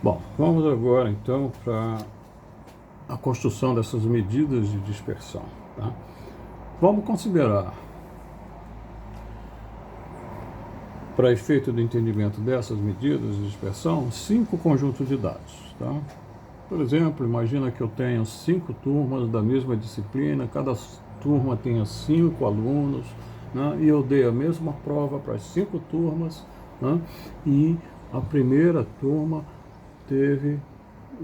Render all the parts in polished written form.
Bom, vamos agora então para a construção dessas medidas de dispersão. Tá? Vamos considerar, para efeito do entendimento dessas medidas de dispersão, 5 conjuntos de dados. Tá? Por exemplo, imagina que eu tenho 5 turmas da mesma disciplina, cada turma tenha 5 alunos, né? E eu dei a mesma prova para as 5 turmas, né? E a primeira turma teve,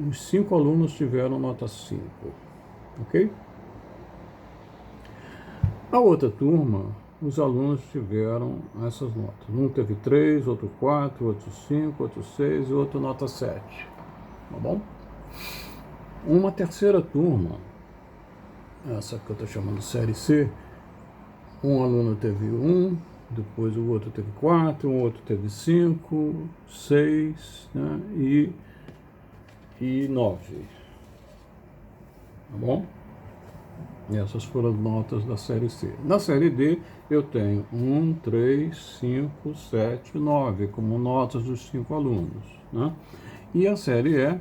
os 5 alunos tiveram nota 5, ok? A outra turma, os alunos tiveram essas notas. Um teve 3, outro 4, outro 5, outro 6 e outro nota 7. Tá bom? Uma terceira turma, essa que eu estou chamando de série C, um aluno teve 1, depois o outro teve 4, o outro teve 5, 6, né, e 9. Tá bom? E essas foram as notas da série C. Na série D, eu tenho 1, 3, 5, 7, 9 como notas dos 5 alunos. Né? E a série E,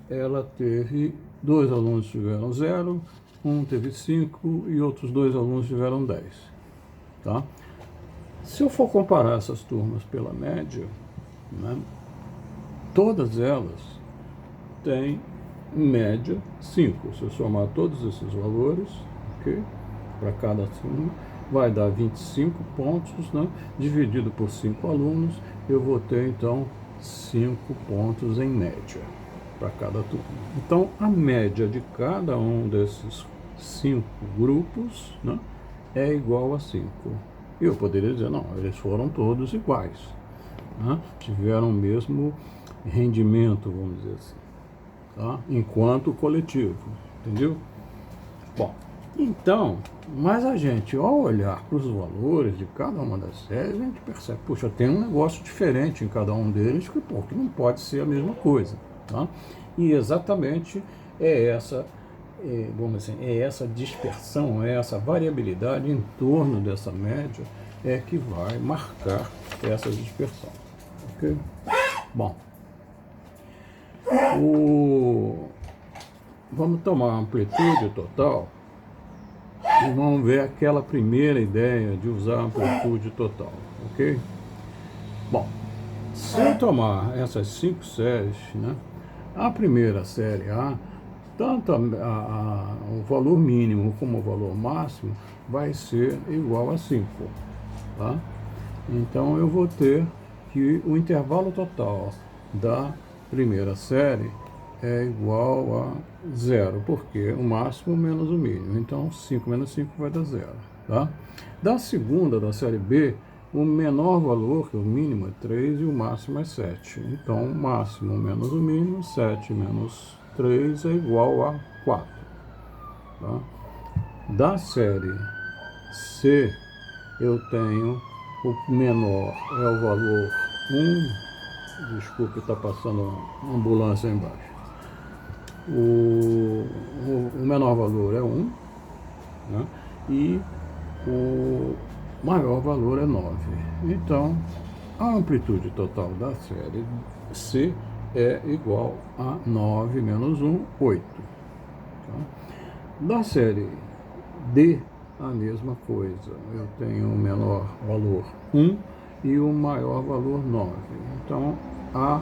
ela teve 2 alunos tiveram 0, um teve 5 e outros 2 alunos tiveram 10. Tá? Se eu for comparar essas turmas pela média, né, todas elas têm em média 5. Se eu somar todos esses valores, ok, para cada turma, vai dar 25 pontos, né, dividido por 5 alunos, eu vou ter então 5 pontos em média para cada turma. Então, a média de cada um desses 5 grupos, né, é igual a 5. Eu poderia dizer, não, eles foram todos iguais, né, tiveram o mesmo rendimento, vamos dizer assim, tá, enquanto coletivo, entendeu? Bom, então, mas a gente, ao olhar para os valores de cada uma das séries, a gente percebe, puxa, tem um negócio diferente em cada um deles, que não pode ser a mesma coisa. Tá? E exatamente é essa, vamos dizer, é essa dispersão, é essa variabilidade em torno dessa média que vai marcar essa dispersão. Ok? Bom, vamos tomar a amplitude total e vamos ver aquela primeira ideia de usar a amplitude total, ok? Bom, se eu tomar essas 5 séries, né, a primeira série A, tanto o valor mínimo como o valor máximo vai ser igual a 5. Tá? Então eu vou ter que o intervalo total da primeira série é igual a 0, porque o máximo menos o mínimo. Então 5 menos 5 vai dar 0. Tá? Da segunda, da série B, o menor valor, que é o mínimo, é 3 e o máximo é 7. Então o máximo menos o mínimo, 7 menos 3 é igual a 4. Tá? Da série C, eu tenho o menor é o valor 1. Desculpe, está passando uma ambulância aí embaixo. O menor valor é 1, né? E o maior valor é 9. Então, a amplitude total da série C é igual a 9 menos 1, 8. Tá? Da série D, a mesma coisa. Eu tenho o menor valor 1 e o maior valor 9. Então, a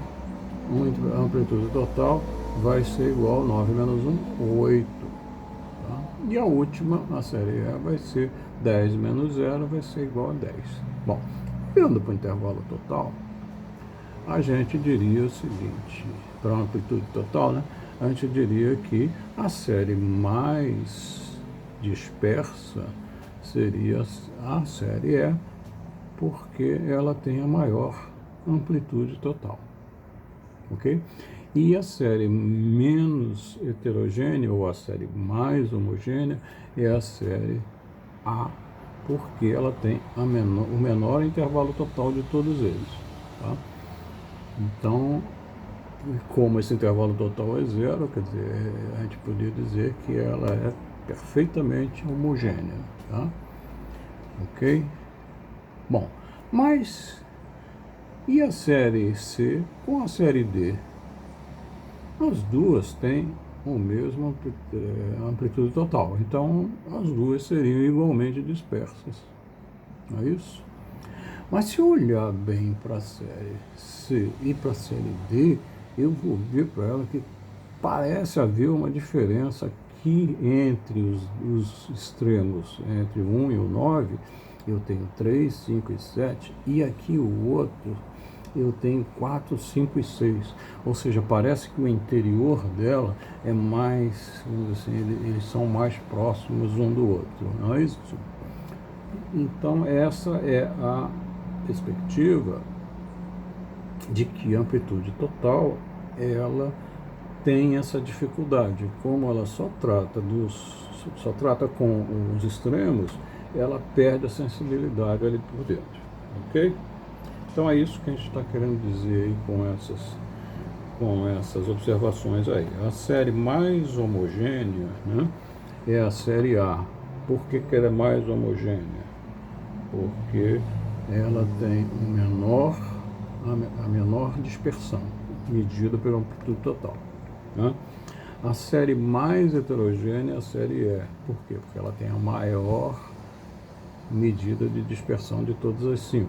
amplitude total vai ser igual a 9 menos 1, 8. Tá? E a última, a série E, vai ser 10 menos 0, vai ser igual a 10. Bom, olhando para o intervalo total, a gente diria o seguinte, para a amplitude total, né? A gente diria que a série mais dispersa seria a série E, porque ela tem a maior amplitude total, ok? E a série menos heterogênea, ou a série mais homogênea, é a série A, porque ela tem o menor intervalo total de todos eles. Tá? Então, como esse intervalo total é 0, quer dizer, a gente poderia dizer que ela é perfeitamente homogênea. Tá? Ok? Bom, mas E a série C com a série D? As duas têm o mesmo amplitude total, então as duas seriam igualmente dispersas, não é isso? Mas se eu olhar bem para a série C e para a série D, eu vou ver para ela que parece haver uma diferença aqui entre os extremos, entre o 1 e o 9, eu tenho 3, 5 e 7, e aqui o outro eu tenho 4, 5 e 6. Ou seja, parece que o interior dela é mais, vamos dizer assim, eles são mais próximos um do outro, não é isso? Então, essa é a perspectiva de que a amplitude total, ela tem essa dificuldade. Como ela só trata com os extremos, ela perde a sensibilidade ali por dentro, ok? Então é isso que a gente está querendo dizer aí com essas observações aí. A série mais homogênea, né, é a série A. Por que ela é mais homogênea? Porque ela tem a menor dispersão, medida pela amplitude total. Né? A série mais heterogênea é a série E. Por quê? Porque ela tem a maior medida de dispersão de todas as 5,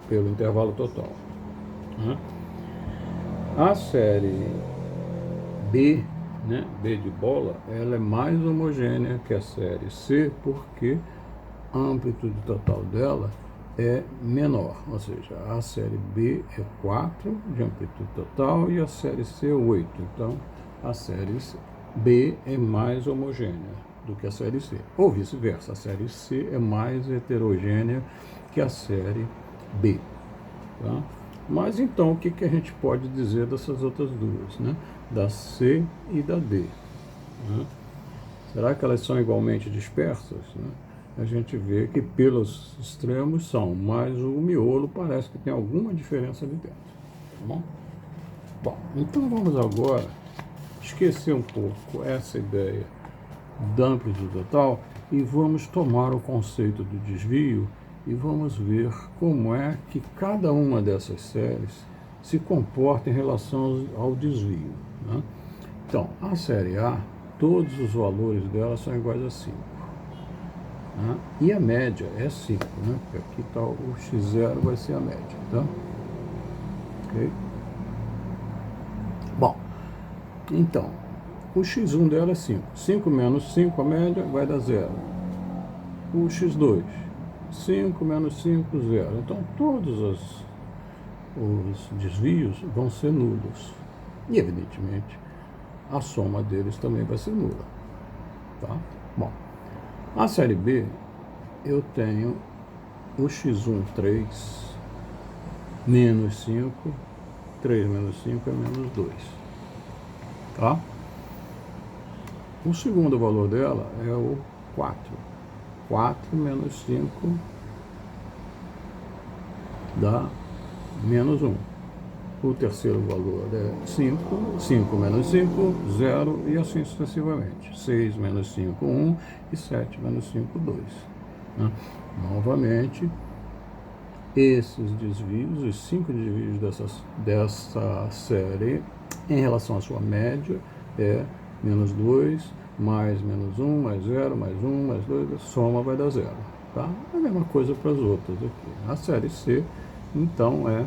pelo intervalo total. Né? A série B, né, B de bola, ela é mais homogênea que a série C, porque a amplitude total dela é menor, ou seja, a série B é 4 de amplitude total e a série C é 8. Então, a série B é mais homogênea do que a série C, ou vice-versa, a série C é mais heterogênea que a série B. Tá? Mas então, o que a gente pode dizer dessas outras duas, né? Da C e da D? Né? Será que elas são igualmente dispersas? Né? A gente vê que pelos extremos são, mas o miolo parece que tem alguma diferença ali dentro. Tá bom? Bom, então vamos agora esquecer um pouco essa ideia da amplitude total e vamos tomar o conceito do desvio e vamos ver como é que cada uma dessas séries se comporta em relação ao desvio. Né? Então, a série A, todos os valores dela são iguais a 5. Né? E a média é 5, né? Porque aqui está o x0 vai ser a média. Tá? Okay? Bom, então, o x1 dela é 5. 5 menos 5, a média, vai dar 0. O x2, 5 menos 5, 0. Então, todos os desvios vão ser nulos. E, evidentemente, a soma deles também vai ser nula. Tá? Bom, a série B, eu tenho o x1, 3, menos 5, 3 menos 5 é menos 2. Tá? O segundo valor dela é o 4. 4 menos 5 dá menos 1. O terceiro valor é 5. 5 menos 5, 0, e assim sucessivamente. 6 menos 5, 1, e 7 menos 5, 2. Né? Novamente, esses desvios, os 5 desvios dessa série, em relação à sua média, é menos 2, mais menos 1, mais 0, mais 1, mais 2, a soma vai dar 0. Tá? A mesma coisa para as outras aqui. A série C, então, é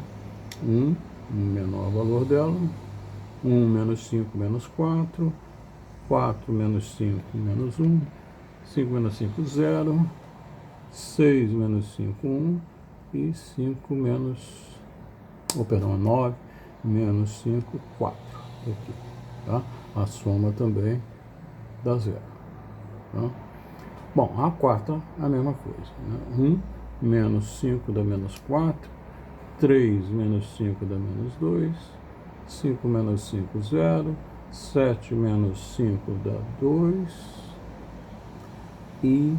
1, o menor valor dela, 1 menos 5 menos 4, 4 menos 5 menos 1, 5 menos 5, 0, 6 menos 5, 1, e 5 menos, 9 menos 5, 4. Aqui, tá? A soma também dá 0. Tá? Bom, a quarta, a mesma coisa. Né? 1 menos 5 dá menos 4, 3 menos 5 dá menos 2, 5 menos 5, 0, 7 menos 5 dá 2, e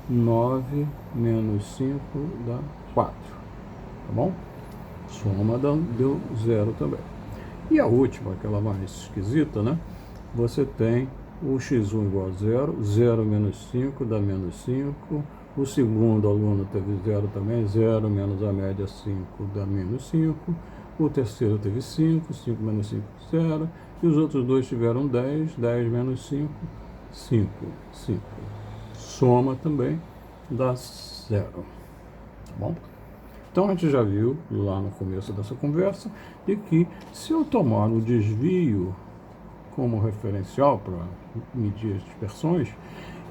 9 menos 5 dá 4. Tá bom? Soma deu 0 também. E a última, aquela mais esquisita, né? Você tem o x1 igual a 0, 0 menos 5 dá menos 5, O segundo aluno teve 0 também, 0 menos a média 5 dá menos 5. O terceiro teve 5, 5 menos 5, 0. E os outros dois tiveram 10, 10 menos 5, 5, 5. Soma também dá 0. Tá bom? Então a gente já viu lá no começo dessa conversa de que se eu tomar o desvio como referencial para medir as dispersões,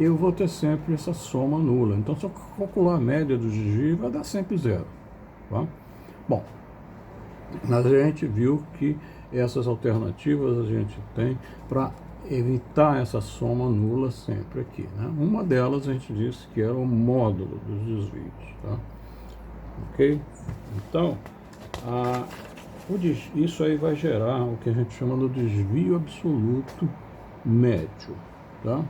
eu vou ter sempre essa soma nula. Então, se eu calcular a média do desvio, vai dar sempre 0. Tá? Bom, mas a gente viu que essas alternativas a gente tem para evitar essa soma nula sempre aqui. Né? Uma delas a gente disse que era o módulo dos desvios. Tá? Ok? Então, isso aí vai gerar o que a gente chama do desvio absoluto médio. Tá?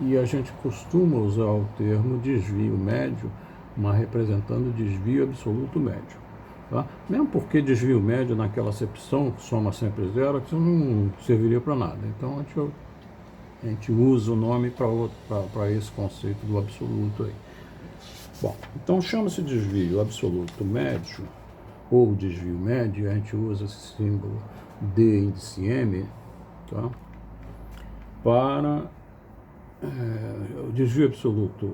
E a gente costuma usar o termo desvio médio, mas representando o desvio absoluto médio. Tá? Mesmo porque desvio médio, naquela acepção, soma sempre 0, isso não serviria para nada. Então a gente usa o nome para esse conceito do absoluto aí. Bom, então chama-se desvio absoluto médio, ou desvio médio, a gente usa esse símbolo D índice M, tá? Para o desvio absoluto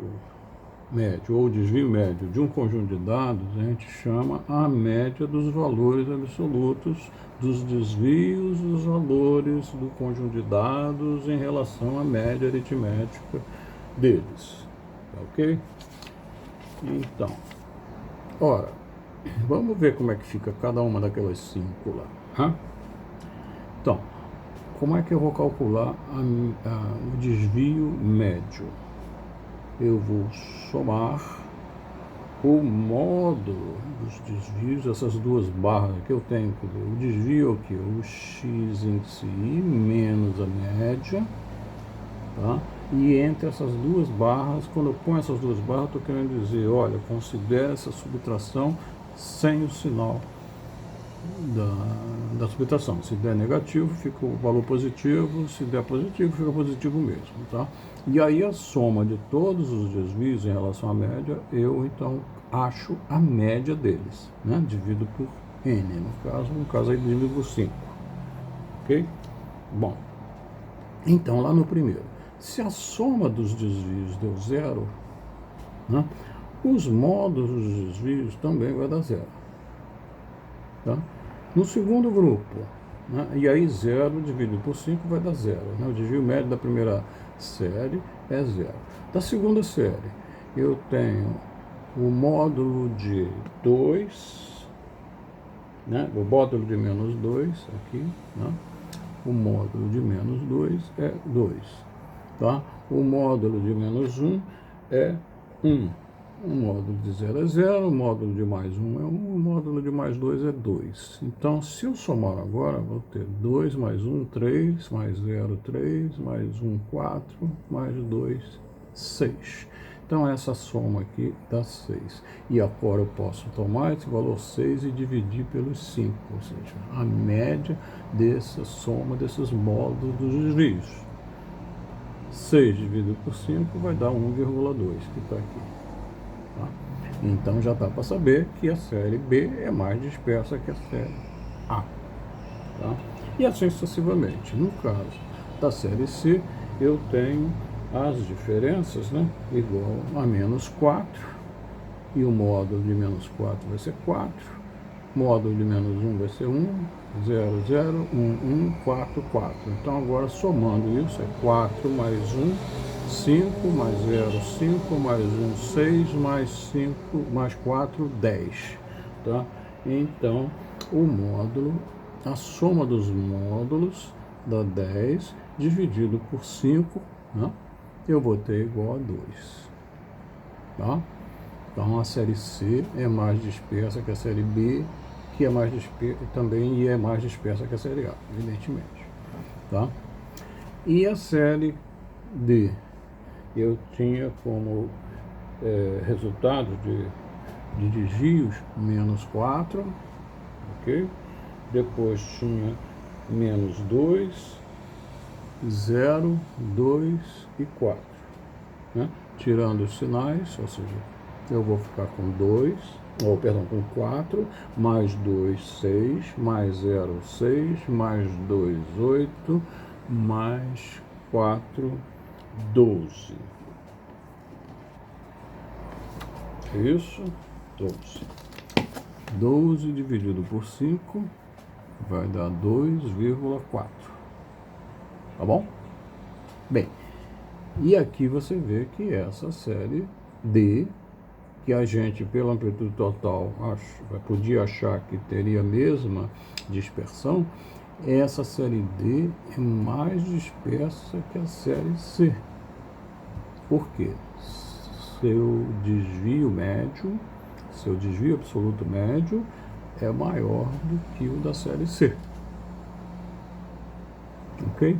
médio ou desvio médio de um conjunto de dados, a gente chama a média dos valores absolutos dos desvios dos valores do conjunto de dados em relação à média aritmética deles. Ok? Então, ora, vamos ver como é que fica cada uma daquelas 5 lá. Hein? Então, como é que eu vou calcular o desvio médio? Eu vou somar o módulo dos desvios, essas duas barras que eu tenho, quer dizer, o desvio aqui, o x índice i menos a média, tá? E entre essas duas barras, quando eu ponho essas duas barras, estou querendo dizer, olha, considere essa subtração sem o sinal da subtração. Se der negativo, fica o valor positivo, se der positivo, fica positivo mesmo, tá? E aí a soma de todos os desvios em relação à média, eu então acho a média deles, né? Divido por n, no caso aí divido por 5, ok? Bom, então lá no primeiro, se a soma dos desvios deu 0, né, os módulos dos desvios também vai dar 0. Tá? No segundo grupo, né, e aí 0 dividido por 5 vai dar 0. Né? O desvio médio da primeira série é 0. Da segunda série, eu tenho o módulo de 2, né, o módulo de menos 2 aqui, né? O módulo de menos 2 é 2. Tá? O módulo de menos 1 é 1. O módulo de 0 é 0, o módulo de mais 1 é 1, o módulo de mais 2 é 2. Então, se eu somar agora, vou ter 2 mais 1, 3, mais 0, 3, mais 1, 4, mais 2, 6. Então, essa soma aqui dá 6. E agora eu posso tomar esse valor 6 e dividir pelos 5, ou seja, a média dessa soma desses módulos dos desvios. 6 dividido por 5 vai dar 1,2, que está aqui. Tá? Então já dá para saber que a série B é mais dispersa que a série A. Tá? E assim sucessivamente. No caso da série C, eu tenho as diferenças, né, igual a menos 4, e o módulo de menos 4 vai ser 4, módulo de menos 1 vai ser 1, 0, 0, 1, 1, 4, 4. Então agora somando isso é 4 mais 1, 5, mais 0, 5, mais 1, 6, mais 5, mais 4, 10. Tá? Então, o módulo, a soma dos módulos dá 10, dividido por 5, né? Eu vou ter igual a 2. Tá? Então, a série C é mais dispersa que a série B, que é mais dispersa também, e é mais dispersa que a série A, evidentemente. Tá? E a série D? Eu tinha como resultado de desvios menos 4, ok? Depois tinha menos 2, 0, 2 e 4. Né? tirando os sinais, ou seja, eu vou ficar com 2, ou perdão, com 4, mais 2, 6, mais 0, 6, mais 2, 8, mais 4, 12. Isso, 12. 12 dividido por 5 vai dar 2,4. Tá bom? Bem, e aqui você vê que essa série D, que a gente, pela amplitude total, podia achar que teria a mesma dispersão, essa série D é mais dispersa que a série C. Por quê? Seu desvio médio, seu desvio absoluto médio é maior do que o da série C. Ok?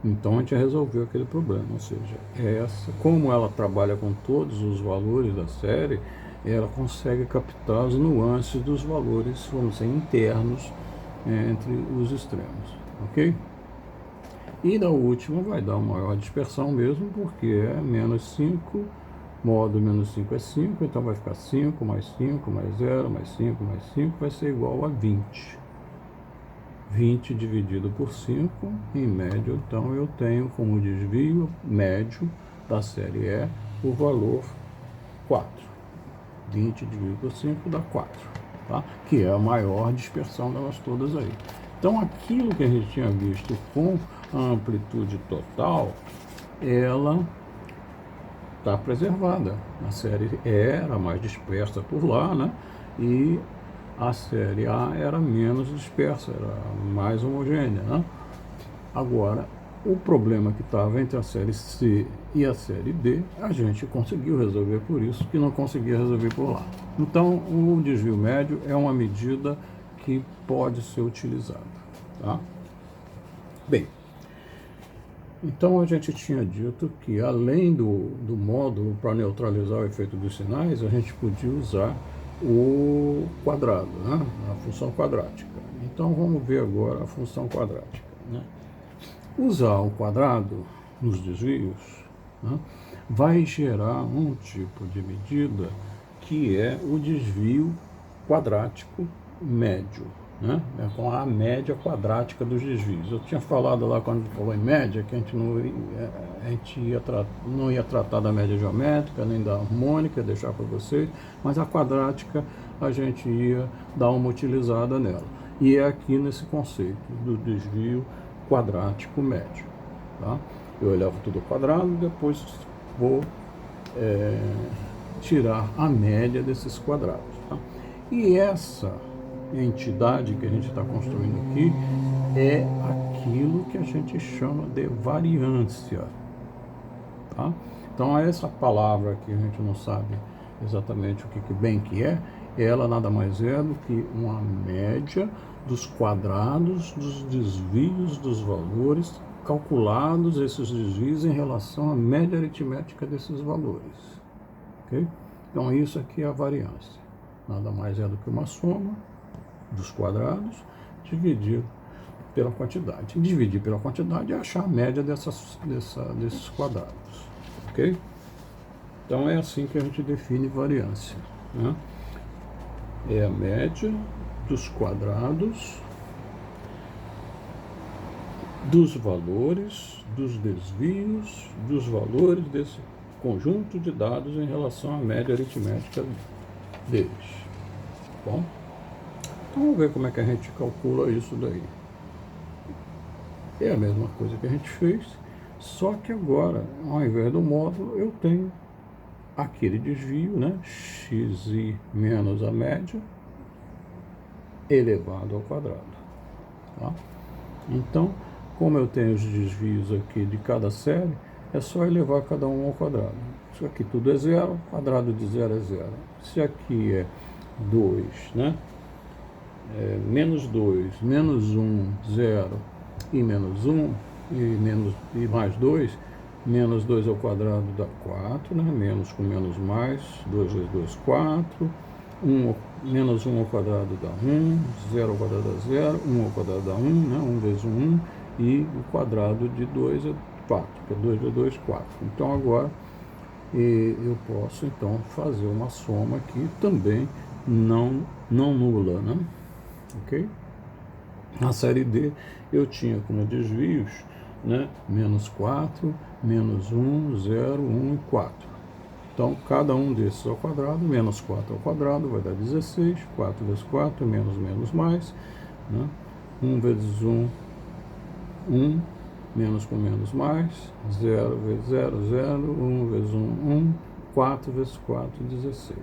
Então a gente resolveu aquele problema, ou seja, como ela trabalha com todos os valores da série, ela consegue captar as nuances dos valores, vamos dizer, internos entre os extremos, ok? E da última vai dar uma maior dispersão mesmo, porque é menos 5, modo menos 5 é 5, então vai ficar 5 mais 5 mais 0 mais 5 mais 5 vai ser igual a 20. 20 dividido por 5, em média, então eu tenho como desvio médio da série E o valor 4. 20 dividido por 5 dá 4, tá? Que é a maior dispersão delas todas aí. Então aquilo que a gente tinha visto com a amplitude total, ela está preservada. A série E era mais dispersa por lá, né? E a série A era menos dispersa, era mais homogênea, né? Agora, o problema que estava entre a série C e a série D, a gente conseguiu resolver, por isso que não conseguia resolver por lá. Então, o desvio médio é uma medida que pode ser utilizada, tá? Bem, então a gente tinha dito que além do módulo para neutralizar o efeito dos sinais, a gente podia usar o quadrado, né? A função quadrática. Então vamos ver agora a função quadrática, né? Usar o quadrado nos desvios, né, vai gerar um tipo de medida que é o desvio quadrático médio, né? É com a média quadrática dos desvios. Eu tinha falado lá, quando falou em média, que a gente não ia tratar da média geométrica, nem da harmônica, deixar para vocês, mas a quadrática a gente ia dar uma utilizada nela. E é aqui nesse conceito do desvio quadrático médio, tá? Eu elevo tudo ao quadrado, depois vou tirar a média desses quadrados, tá? E essa entidade que a gente está construindo aqui é aquilo que a gente chama de variância, tá? Então essa palavra que a gente não sabe exatamente o que bem que é, ela nada mais é do que uma média dos quadrados dos desvios dos valores, calculados esses desvios em relação à média aritmética desses valores, ok? Então isso aqui é a variância, nada mais é do que uma soma dos quadrados dividido pela quantidade. Dividir pela quantidade é achar a média desses quadrados, ok? Então é assim que a gente define variância, né? É a média dos quadrados dos valores, dos desvios, dos valores desse conjunto de dados em relação à média aritmética deles. Bom, então vamos ver como é que a gente calcula isso daí. É a mesma coisa que a gente fez, só que agora, ao invés do módulo, eu tenho aquele desvio, né, xi menos a média, elevado ao quadrado, tá? Então, como eu tenho os desvios aqui de cada série, é só elevar cada um ao quadrado. Isso aqui tudo é zero, quadrado de zero é zero. Se aqui é 2, né? Menos 2, menos 1, 0 e menos 1, e mais 2, menos 2 ao quadrado dá 4, né? Menos com menos mais, 2 vezes 2, 4. Menos 1 ao quadrado dá 1, 0 ao quadrado dá 0, 1 ao quadrado dá 1, né? 1 vezes 1, e o quadrado de 2 é 4, que é 2 vezes 2, 4. Então agora eu posso então fazer uma soma aqui também não nula, né? Ok? Na série D eu tinha como desvios, né, menos 4, menos 1, 0, 1 e 4. Então, cada um desses ao quadrado, menos 4 ao quadrado, vai dar 16, 4 vezes 4, menos, menos, mais, né? 1 vezes 1, 1, menos com menos, mais, 0 vezes 0, 0, 1 vezes 1, 1, 4 vezes 4, 16,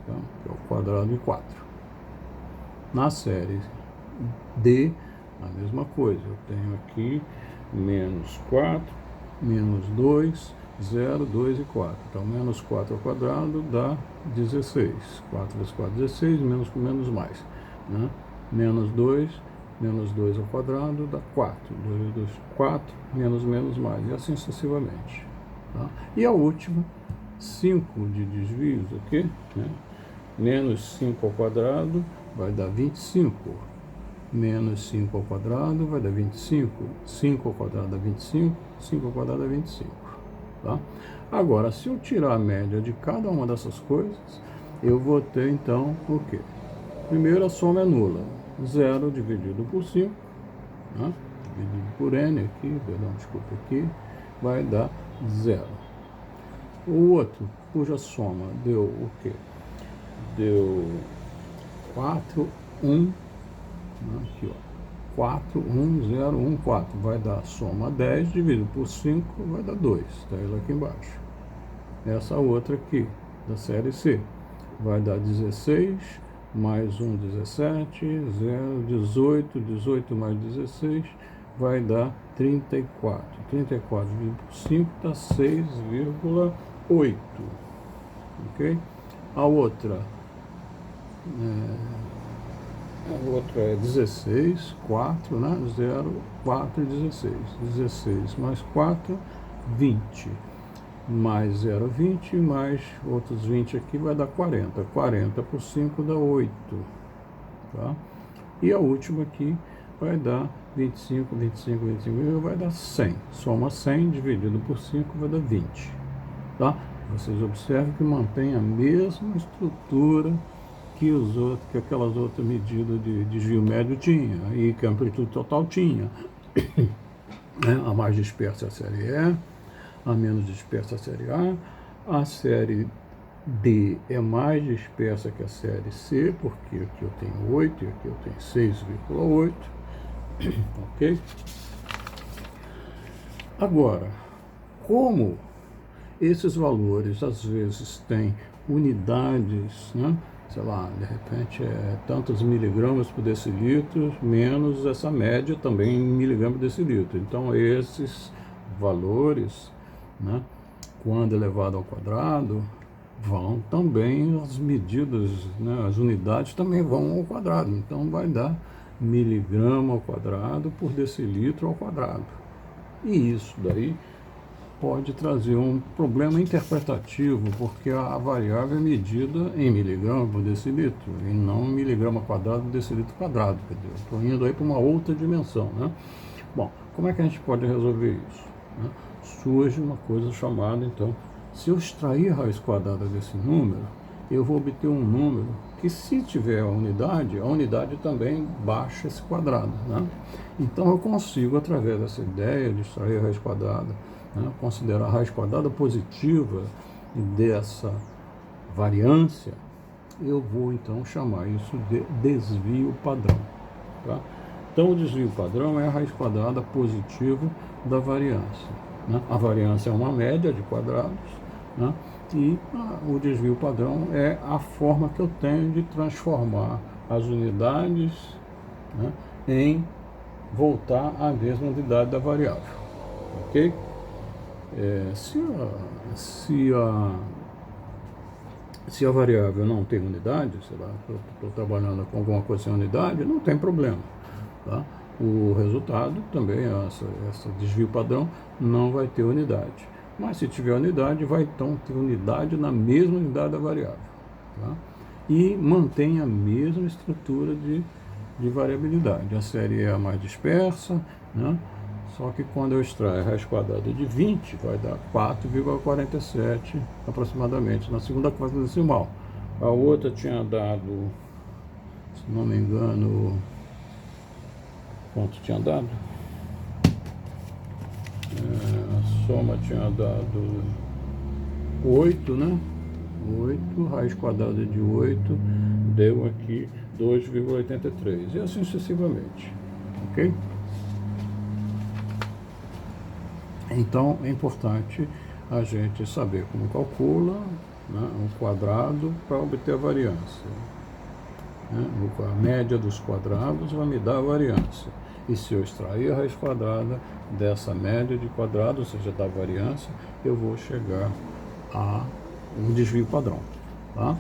tá? Que é o quadrado de 4. Na série D, a mesma coisa, eu tenho aqui menos 4, menos 2, 0, 2 e 4. Então, menos 4 ao quadrado dá 16. 4 vezes 4, 16, menos com menos mais, né? Menos 2 ao quadrado dá 4. 2 vezes 2, 4, menos, menos, mais, e assim sucessivamente. Tá? E a última, 5 de desvios aqui, né? Menos 5 ao quadrado vai dar 25. Menos 5 ao quadrado vai dar 25. 5 ao quadrado dá 25. 5 ao quadrado dá 25. Tá? Agora, se eu tirar a média de cada uma dessas coisas, eu vou ter então o quê? Primeiro, a soma é nula. 0 dividido por 5, né? Dividido por n aqui, perdão, desculpa aqui, vai dar 0. O outro, cuja soma deu o quê? Deu 4, 1, aqui, ó. 4, 1, 0, 1, 4. Vai dar soma 10, dividido por 5, vai dar 2. Está ele aqui embaixo. Essa outra aqui, da série C, vai dar 16, mais 1, 17, 0, 18, 18 mais 16, vai dar 34. 34 dividido por 5 dá 6,8. Ok? A outra é 16, 4, né? 0, 4 e 16. 16 mais 4, 20. Mais 0, 20, mais outros 20 aqui vai dar 40. 40 por 5 dá 8. Tá? E a última aqui vai dar 25, 25, 25, vai dar 100. Soma 100 dividido por 5 vai dar 20. Tá? Vocês observam que mantém a mesma estrutura que aquelas outras medidas de desvio médio tinha, e que a amplitude total tinha. Né? A mais dispersa é a série E, a menos dispersa é a série A série D é mais dispersa que a série C, porque aqui eu tenho 8 e aqui eu tenho 6,8. Ok? Agora, como esses valores às vezes têm unidades, né? Sei lá, de repente é tantos miligramas por decilitro, menos essa média também em miligramas por decilitro. Então, esses valores, né, quando elevado ao quadrado, vão também, as medidas, né, as unidades também vão ao quadrado. Então, vai dar miligrama ao quadrado por decilitro ao quadrado. E isso daí pode trazer um problema interpretativo, porque a variável é medida em miligrama por decilitro, e não em miligrama quadrado por decilitro quadrado. Estou indo aí para uma outra dimensão, né? Bom, como é que a gente pode resolver isso? Né? Surge uma coisa chamada, então, se eu extrair a raiz quadrada desse número, eu vou obter um número que, se tiver a unidade também baixa esse quadrado, né? Então, eu consigo, através dessa ideia de extrair a raiz quadrada, né, considerar a raiz quadrada positiva dessa variância, eu vou então chamar isso de desvio padrão. Tá? Então, o desvio padrão é a raiz quadrada positiva da variância. Né? A variância é uma média de quadrados, né? E o desvio padrão é a forma que eu tenho de transformar as unidades, né, em voltar à mesma unidade da variável. Ok? Se a variável não tem unidade, sei lá, estou trabalhando com alguma coisa sem unidade, não tem problema. Tá? O resultado também, esse desvio padrão, não vai ter unidade. Mas se tiver unidade, vai então ter unidade na mesma unidade da variável. Tá? E mantém a mesma estrutura de variabilidade. A série é a mais dispersa, né? Só que quando eu extraio a raiz quadrada de 20, vai dar 4,47 aproximadamente, na segunda casa decimal. A outra tinha dado, se não me engano, quanto tinha dado? A soma tinha dado 8, né? 8, raiz quadrada de 8, deu aqui 2,83, e assim sucessivamente, ok? Então, é importante a gente saber como calcula, né, um quadrado para obter a variância. Né? A média dos quadrados vai me dar a variância. E se eu extrair a raiz quadrada dessa média de quadrados, ou seja, da variância, eu vou chegar a um desvio padrão. Tá?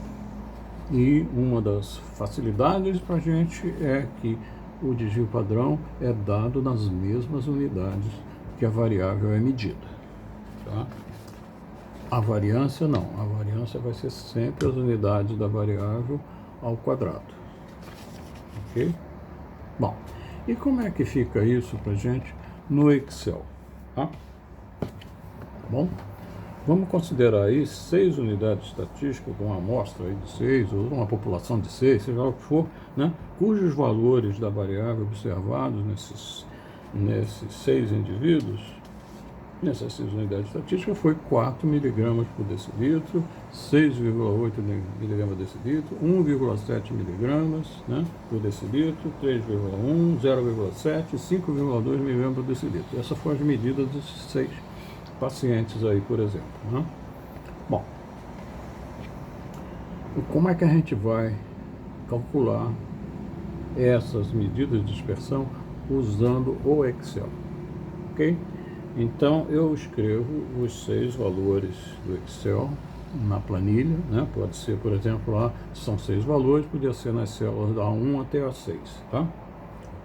E uma das facilidades para a gente é que o desvio padrão é dado nas mesmas unidades que a variável é medida. Tá? A variância não, a variância vai ser sempre as unidades da variável ao quadrado. Ok? Bom, e como é que fica isso para a gente no Excel? Tá? Bom, vamos considerar aí 6 unidades estatísticas, uma amostra aí de 6, ou uma população de 6, seja lá o que for, né, cujos valores da variável observados nesses 6 indivíduos, nessas 6 unidades estatísticas, foi 4 mg por decilitro, 6,8 mg por decilitro, 1,7 mg, né, por decilitro, 3,1, 0,7 e 5,2 mg por decilitro. Essas foram as medidas desses 6 pacientes aí, por exemplo. Né? Bom, como é que a gente vai calcular essas medidas de dispersão usando o Excel? Ok? Então, eu escrevo os 6 valores do Excel na planilha, né? Pode ser, por exemplo, lá são 6 valores, podia ser nas células da 1 até a 6, tá?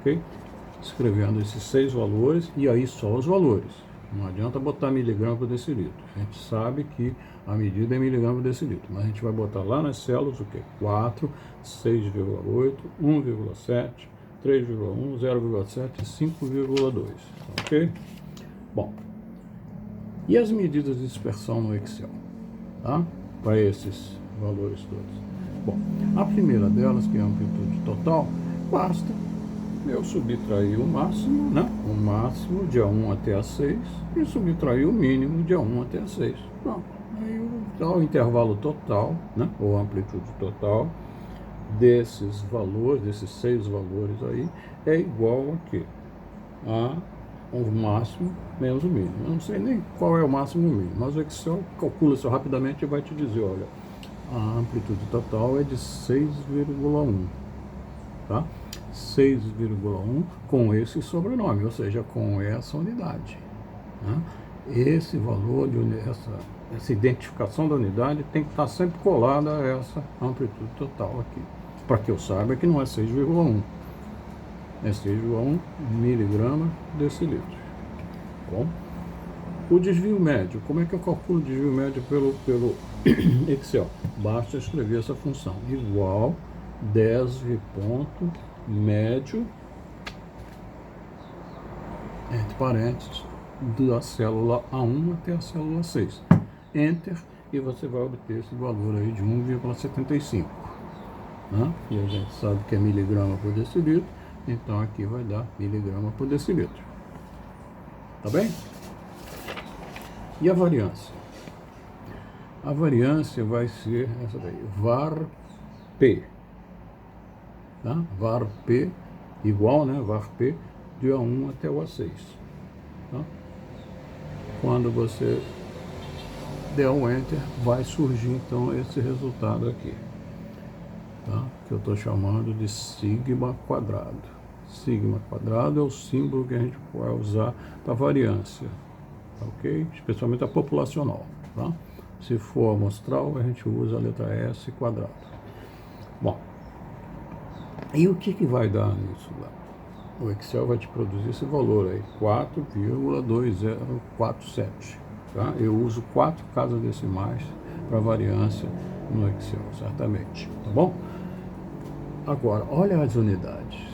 Ok? Escrevendo esses 6 valores e aí só os valores. Não adianta botar miligrama por decilitro. A gente sabe que a medida é miligrama por decilitro, mas a gente vai botar lá nas células o quê? 4, 6,8, 1,7, 3,1, 0,7 e 5,2. Ok? Bom, e as medidas de dispersão no Excel? Tá? Para esses valores todos. Bom, a primeira delas, que é a amplitude total, basta eu subtrair o máximo, né? O máximo de A1 até A6 e subtrair o mínimo de A1 até A6. Pronto. Aí o intervalo total, né? Ou amplitude total desses valores, desses 6 valores aí, é igual a quê? A o máximo menos o mínimo. Eu não sei nem qual é o máximo e o mínimo, mas o Excel calcula isso rapidamente e vai te dizer, olha, a amplitude total é de 6,1, tá? 6,1 com esse sobrenome, ou seja, com essa unidade. Né? Esse valor, essa identificação da unidade tem que estar sempre colada a essa amplitude total aqui, para que eu saiba que não é 6,1. É 6,1 miligrama decilitro. Bom, o desvio médio, como é que eu calculo o desvio médio pelo Excel? Basta escrever essa função, igual desv ponto médio, entre parênteses, da célula A1 até a célula 6. Enter, e você vai obter esse valor aí de 1,75. Né? E a gente sabe que é miligrama por decilitro, então aqui vai dar miligrama por decilitro. Tá bem? E a variância? A variância vai ser essa daí, var P. Tá? Var P igual, né? Var P de A1 até o A6. Tá? Quando você der um Enter, vai surgir então esse resultado aqui. Tá? Que eu estou chamando de sigma quadrado. Sigma quadrado é o símbolo que a gente vai usar para variância, ok? Especialmente a populacional, tá? Se for amostral, a gente usa a letra S quadrado. Bom, e o que vai dar nisso lá? O Excel vai te produzir esse valor aí, 4,2047, tá? Eu uso 4 casas decimais para variância no Excel, certamente, tá bom? Agora, olha as unidades.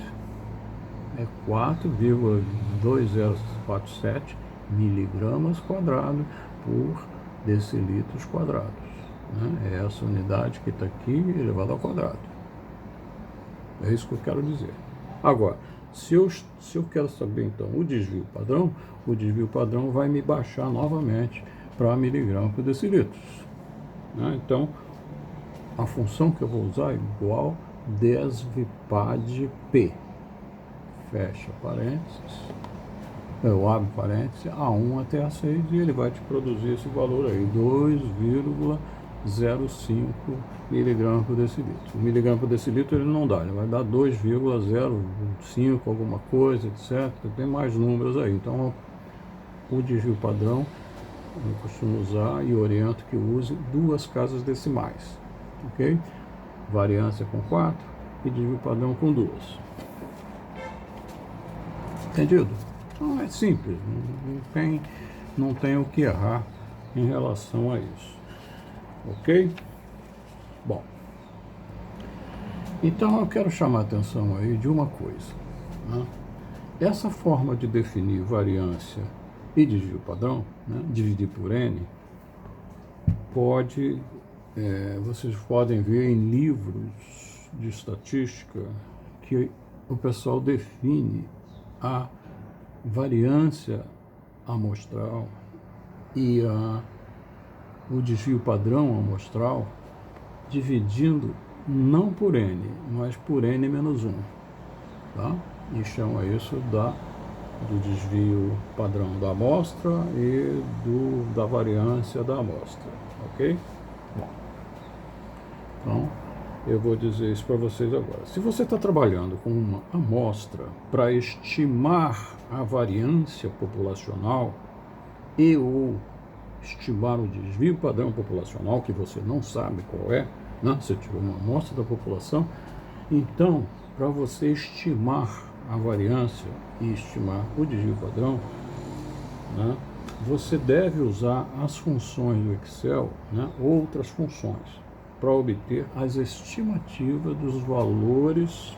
É 4,2047 0,47 miligramas quadrado por decilitros quadrados. Né? É essa unidade que está aqui elevado ao quadrado. É isso que eu quero dizer. Agora, se eu quero saber, então, o desvio padrão vai me baixar novamente para miligrama por decilitros. Né? Então, a função que eu vou usar é igual desvipad P. Fecha parênteses. Eu abro parênteses, A1 até A6, e ele vai te produzir esse valor aí, 2,05 miligramas por decilitro. O miligrama por decilitro ele não dá, ele vai dar 2,05 alguma coisa, etc. Tem mais números aí. Então, o desvio padrão eu costumo usar e oriento que use duas casas decimais, ok? Variância com 4 e desvio padrão com 2. Entendido? Então é simples, não tem o que errar em relação a isso, ok? Bom, então eu quero chamar a atenção aí de uma coisa, né? Essa forma de definir variância e desvio padrão, né, dividir por N, vocês podem ver em livros de estatística que o pessoal define a variância amostral e o desvio padrão amostral dividindo não por N, mas por N menos 1, tá? E chama isso do desvio padrão da amostra e da variância da amostra, ok? Bom, então eu vou dizer isso para vocês agora. Se você está trabalhando com uma amostra para estimar a variância populacional e ou estimar o desvio padrão populacional, que você não sabe qual é, né? Você tirou uma amostra da população, então, para você estimar a variância e estimar o desvio padrão, né, você deve usar as funções do Excel, né, outras funções, para obter as estimativas dos valores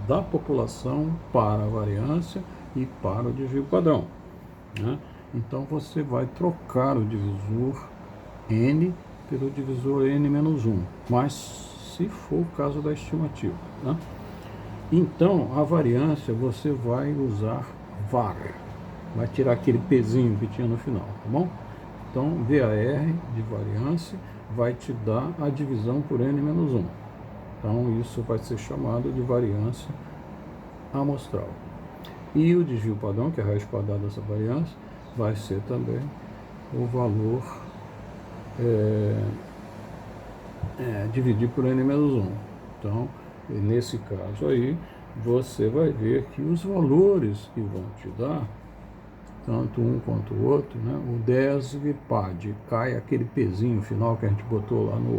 da população para a variância e para o desvio padrão. Né? Então você vai trocar o divisor N pelo divisor N-1, mas se for o caso da estimativa. Né? Então, a variância você vai usar var, vai tirar aquele pezinho que tinha no final, tá bom? Então, VAR de variância vai te dar a divisão por N-1. Então, isso vai ser chamado de variância amostral. E o desvio padrão, que é a raiz quadrada dessa variância, vai ser também o valor dividir por N-1. Então, nesse caso aí, você vai ver que os valores que vão te dar, tanto um quanto o outro, né, o desvipad, cai aquele pezinho final que a gente botou lá no outro.